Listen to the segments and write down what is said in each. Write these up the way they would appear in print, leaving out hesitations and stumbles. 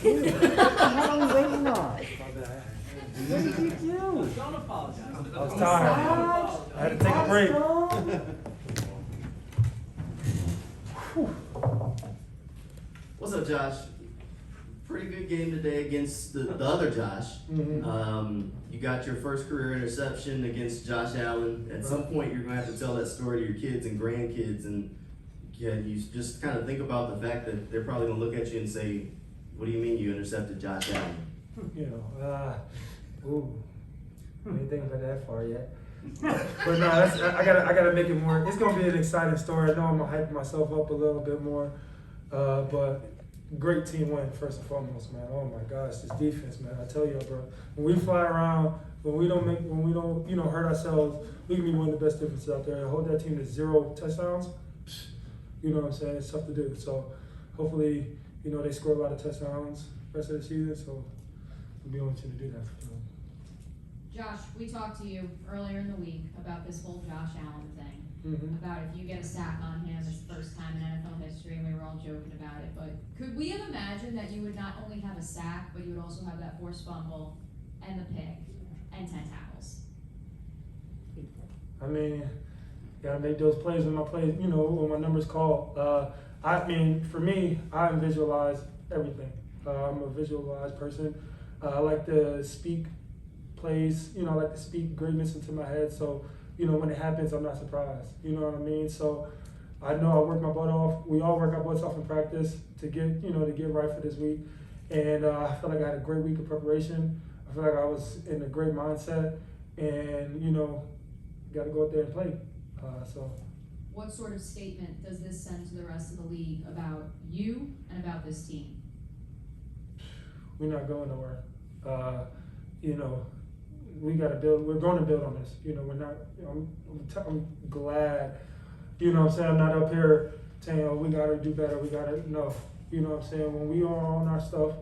What are we waiting on? What did you do? Don't apologize. I was tired. I had to take a break. What's up, Josh? Pretty good game today against the other Josh. You got your first career interception against Josh Allen. At some point, you're going to have to tell that story to your kids and grandkids. And you just kind of think about the fact that they're probably going to look at you and say, what do you mean you intercepted Josh Allen? You know, I ain't thinking about that far yet. But no, I gotta make it more. It's gonna be an exciting story. I know I'm gonna hype myself up a little bit more, but great team win first and foremost, man. Oh my gosh, this defense, man. I tell you, bro. When we fly around, when we don't hurt ourselves, we can be one of the best defenses out there. And hold that team to 0 touchdowns. You know what I'm saying? It's tough to do. So hopefully, they score a lot of touchdowns rest of the season. So we'll be on to do that for them. Josh, we talked to you earlier in the week about this whole Josh Allen thing, about if you get a sack on him, it's the first time in NFL history, and we were all joking about it. But could we have imagined that you would not only have a sack, but you would also have that forced fumble and the pick and 10 tackles? I mean, gotta make those plays when when my number's called. I mean, for me, I visualize everything. I'm a visualized person. I like to speak plays, I like to speak greatness into my head. So, when it happens, I'm not surprised. You know what I mean? So I know I work my butt off. We all work our butts off in practice to get right for this week. And I feel like I had a great week of preparation. I feel like I was in a great mindset and, got to go out there and play. What sort of statement does this send to the rest of the league about you and about this team? We're not going nowhere. We got to build. We're going to build on this. We're not. I'm glad. I'm saying? I'm not up here saying, "Oh, we got to do better. We got to." No. You know what I'm saying? When we are on our stuff,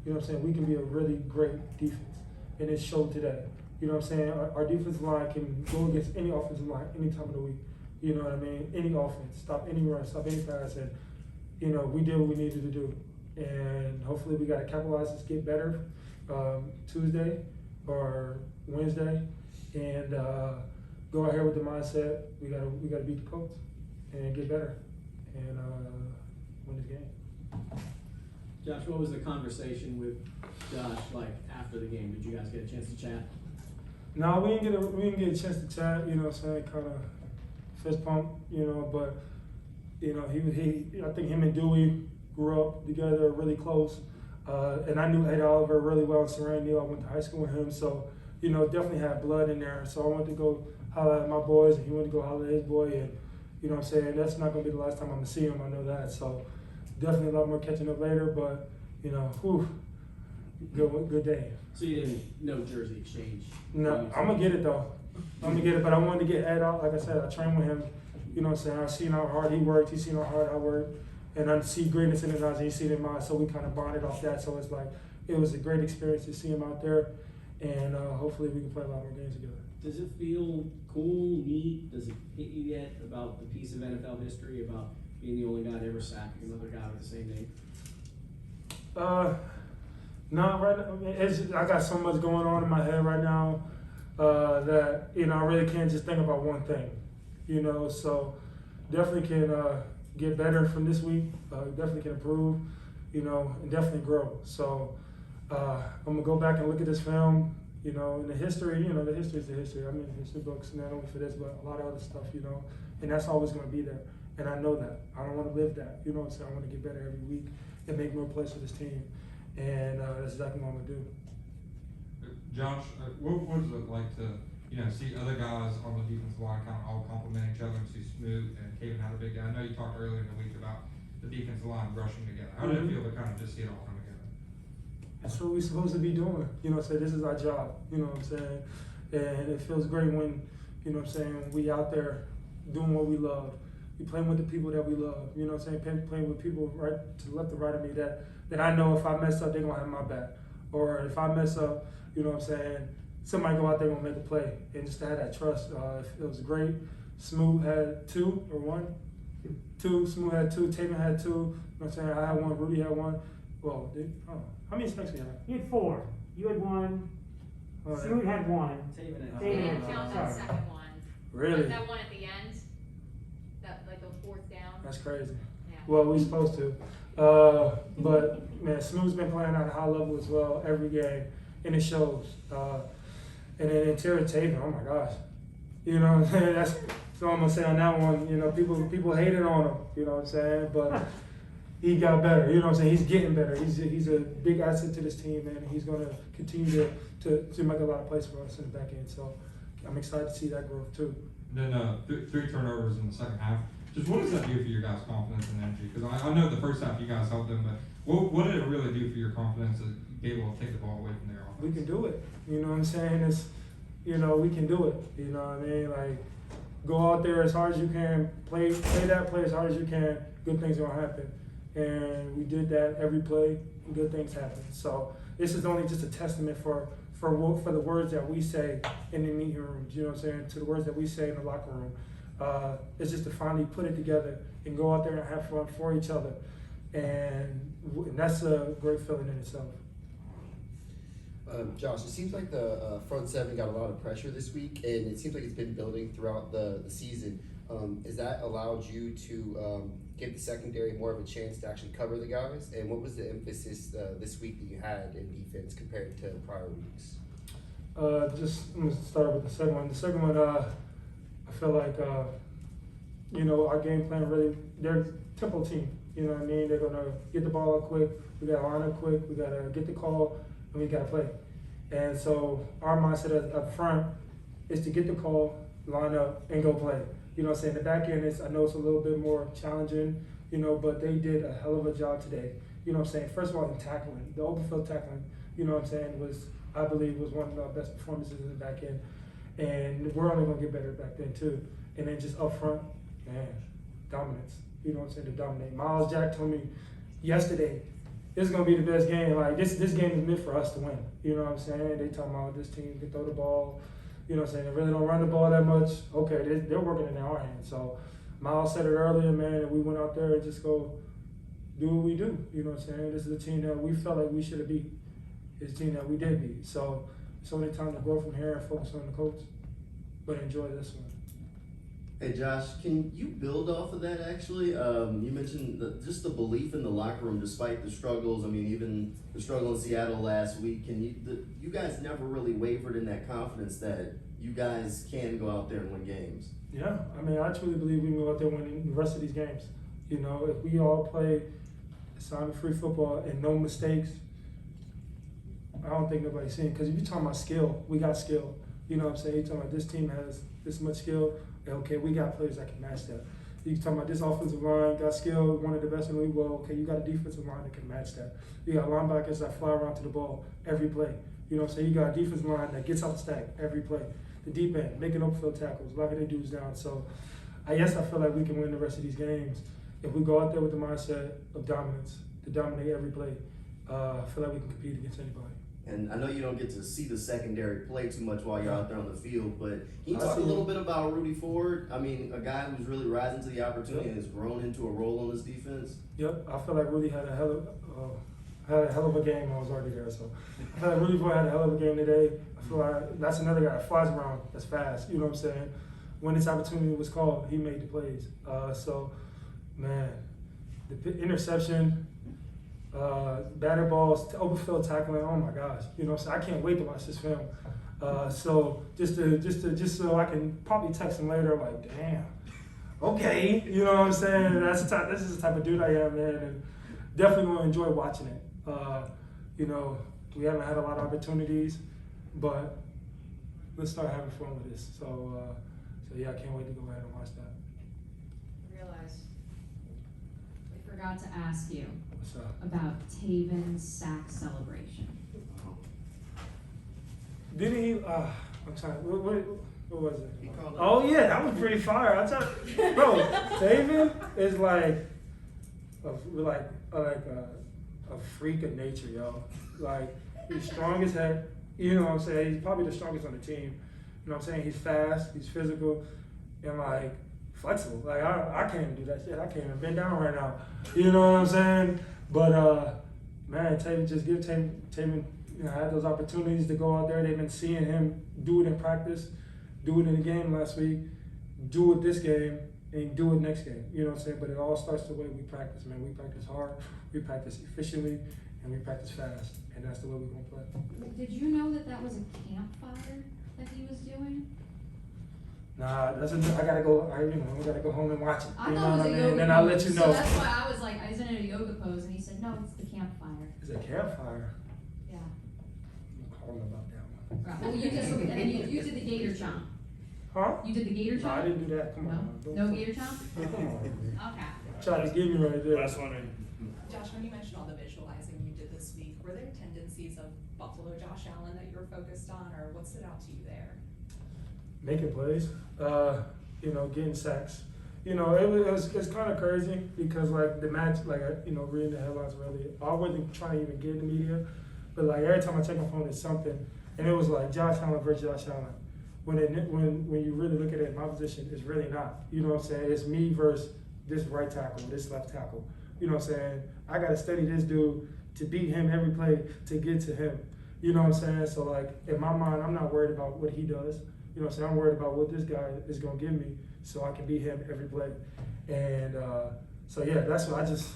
we can be a really great defense, and it showed today. You know what I'm saying? Our defensive line can go against any offensive line any time of the week. You know what I mean? Any offense, stop any run, stop any pass, and we did what we needed to do. And hopefully we got to capitalize this, get better Tuesday or Wednesday, and go out here with the mindset we gotta beat the Colts and get better and win this game. Josh, what was the conversation with Josh like after the game? Did you guys get a chance to chat? No, we didn't get a chance to chat. You know what I'm saying? Kind of fist pump. But he I think him and Dewey grew up together really close. And I knew Ed Oliver really well in Serranio. I went to high school with him, so definitely had blood in there. So I wanted to go holler at my boys, and he wanted to go holler at his boy. And what I'm saying, that's not going to be the last time I'm going to see him. I know that. So definitely a lot more catching up later. But good day. So you didn't know jersey exchange? No, I'm gonna get it though. I'm gonna get it, but I wanted to get Ed out. Like I said, I trained with him. I've seen how hard he worked. He's seen how hard I worked. And I see greatness in his eyes, and he see it in mine, so we kind of bonded off that. So it's like, it was a great experience to see him out there, and hopefully we can play a lot more games together. Does it feel cool, neat? Does it hit you yet about the piece of NFL history about being the only guy to ever sack another guy with the same name? No, right now, I got so much going on in my head right now that, I really can't just think about one thing, so definitely can get better from this week, definitely can improve, and definitely grow. So I'm gonna go back and look at this film, and the history, the history is the history. I mean, history books, not only for this, but a lot of other stuff, and that's always gonna be there. And I know that. I don't want to live that. You know what I'm saying? I want to get better every week and make more plays for this team. And that's exactly what I'm going to do. Josh, what was it like to see other guys on the defensive line kind of all compliment each other and see Smoot and Kevin had a big guy? I know you talked earlier in the week about the defensive line rushing together. How did it feel to kind of just see it all come together? That's what we're supposed to be doing. So this is our job. You know what I'm saying? And it feels great when, we out there doing what we love. We playing with the people that we love. Playing with people right to the left and right of me that I know if I mess up, they're going to have my back. Or if I mess up, somebody go out there and make a play. And just to have that trust, it was great. Smoot had 2 or 1? 2. Smoot had 2. Taven had 2. I had 1. Rudy had 1. Well, how many sacks we had? You had 4. You had 1. Oh, yeah. Smoot had 1. Taven had Taven They had didn't count Sorry. that second one. Really? That one at the end, that, like the 4th down. That's crazy. Yeah. Well, we supposed to. But man, Smoot's been playing at a high level as well every game, and it shows. And then interior Taven, oh my gosh. You know what I'm saying? That's all I'm gonna say on that one. You know, people hated on him, you know what I'm saying? But he got better, you know what I'm saying? He's getting better. He's a big asset to this team, and he's gonna continue to make a lot of plays for us in the back end. So I'm excited to see that growth too. Then 3 turnovers in the second half. Just what does that do for your guys' confidence and energy? Because I know the first half you guys helped them, but what did it really do for your confidence to be able to take the ball away from their offense? We can do it. You know what I'm saying? It's, you know, we can do it. You know what I mean? Like, go out there as hard as you can, play as hard as you can, good things are gonna happen. And we did that every play, and good things happen. So this is only just a testament for the words that we say in the meeting rooms, you know what I'm saying, to the words that we say in the locker room. It's just to finally put it together and go out there and have fun for each other. And that's a great feeling in itself. Josh, it seems like the front seven got a lot of pressure this week, and it seems like it's been building throughout the season. Has that allowed you to give the secondary more of a chance to actually cover the guys? And what was the emphasis this week that you had in defense compared to prior weeks? I'm gonna start with the second one. The second one, I feel like, you know, our game plan really, they're a tempo team. You know what I mean? They're gonna get the ball up quick. We gotta line up quick. We gotta get the call, and we gotta play. And so our mindset up front is to get the call, line up, and go play. You know what I'm saying? The back end is, I know it's a little bit more challenging, you know, but they did a hell of a job today. You know what I'm saying? First of all, in tackling, the open field tackling, you know what I'm saying, I believe was one of our best performances in the back end. And we're only gonna get better back then too. And then just up front, man, dominance. You know what I'm saying? To dominate. Miles Jack told me yesterday, this is gonna be the best game. Like this game is meant for us to win. You know what I'm saying? They talking about this team can throw the ball. You know what I'm saying? They really don't run the ball that much. Okay, they're working it in our hands. So Miles said it earlier, man, and we went out there and just go do what we do. You know what I'm saying? This is a team that we felt like we should have beat. It's a team that we did beat. So it's only time to grow from here and focus on the coach, but enjoy this one. Hey Josh, can you build off of that actually? You mentioned just the belief in the locker room despite the struggles. I mean, even the struggle in Seattle last week. You guys never really wavered in that confidence that you guys can go out there and win games. Yeah, I mean, I truly believe we can go out there and win the rest of these games. You know, if we all play assignment-free football and no mistakes, I don't think nobody's seeing. Because if you're talking about skill, we got skill. You know what I'm saying? You're talking about this team has this much skill. Okay, we got players that can match that. You talking about this offensive line got skill, one of the best in the league. Well, okay, you got a defensive line that can match that. You got linebackers that fly around to the ball every play. You know what I'm saying? You got a defensive line that gets off the stack every play. The deep end, making open field tackles, locking their dudes down. So I feel like we can win the rest of these games if we go out there with the mindset of dominance, to dominate every play. I feel like we can compete against anybody. And I know you don't get to see the secondary play too much while you're out there on the field, but can you talk a little bit about Rudy Ford? I mean, a guy who's really rising to the opportunity and has grown into a role on this defense. Yep, I feel like Rudy had a hell of a game. I was already there, so I feel like Rudy Ford had a hell of a game today. I feel like that's another guy that flies around, that's fast. You know what I'm saying? When this opportunity was called, he made the plays. So, man, the interception. Batter balls, open field tackling. Oh my gosh, you know what I'm saying? I can't wait to watch this film. So just so I can probably text him later, like, damn, okay, you know what I'm saying? This is the type of dude I am, man, and definitely gonna enjoy watching it. You know, we haven't had a lot of opportunities, but let's start having fun with this. So yeah, I can't wait to go ahead and watch that. I realize we forgot to ask you What's up? about Taven's sack celebration. Didn't he? I'm trying. What was it? He called Oh yeah, that was pretty fire. Bro, Taven is like a freak of nature, yo. Like he's strong as heck. You know what I'm saying? He's probably the strongest on the team. You know what I'm saying? He's fast. He's physical, and like flexible. Like I can't even do that shit. I can't even bend down right now. You know what I'm saying? But man, Taven, just give Taven, you know, had those opportunities to go out there. They've been seeing him do it in practice, do it in the game last week, do it this game, and do it next game. You know what I'm saying? But it all starts the way we practice, man. We practice hard, we practice efficiently, and we practice fast. And that's the way we're going to play. Did you know that was a campfire that he was doing? Nah, I gotta go. We gotta go home and watch it. I You know thought what it was I a mean? yoga Then I'll pose. let you So know. that's why I was like, isn't it a yoga pose? And he said, no, it's the campfire. It's a campfire. Yeah. I'm calling about that one. Right. Well, you just, and then you did the gator chomp. Huh? You did the gator No, chomp? I didn't do that. Come No? on. Don't- No gator chomp? Come on, man. Okay. Try to get me right there. Last one. Josh, when you mentioned all the visualizing you did this week, were there tendencies of Buffalo Josh Allen that you were focused on, or what stood out to you there? Making plays, getting sacks. It was kind of crazy because like the match, like reading the headlines really, I wasn't trying to even get in the media, but like every time I check my phone, it's something, and it was like Josh Allen versus Josh Allen. When you really look at it, my position is really not. You know what I'm saying? It's me versus this right tackle, this left tackle. You know what I'm saying? I gotta study this dude to beat him every play to get to him. You know what I'm saying? So like in my mind, I'm not worried about what he does. You know what I'm saying? I'm worried about what this guy is gonna give me so I can beat him every play. And so yeah, that's what I just,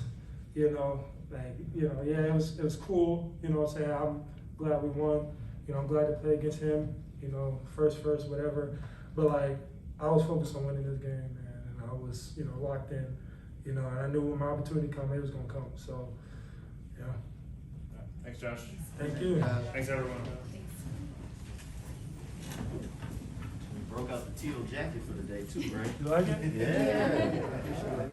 it was cool. You know what I'm saying? I'm glad we won. I'm glad to play against him. First, whatever. But like, I was focused on winning this game, man, and I was, locked in. And I knew when my opportunity come, it was gonna come. So, yeah. Thanks, Josh. Thank you. Thanks, everyone. We broke out the teal jacket for the day too, right? You like it? Yeah.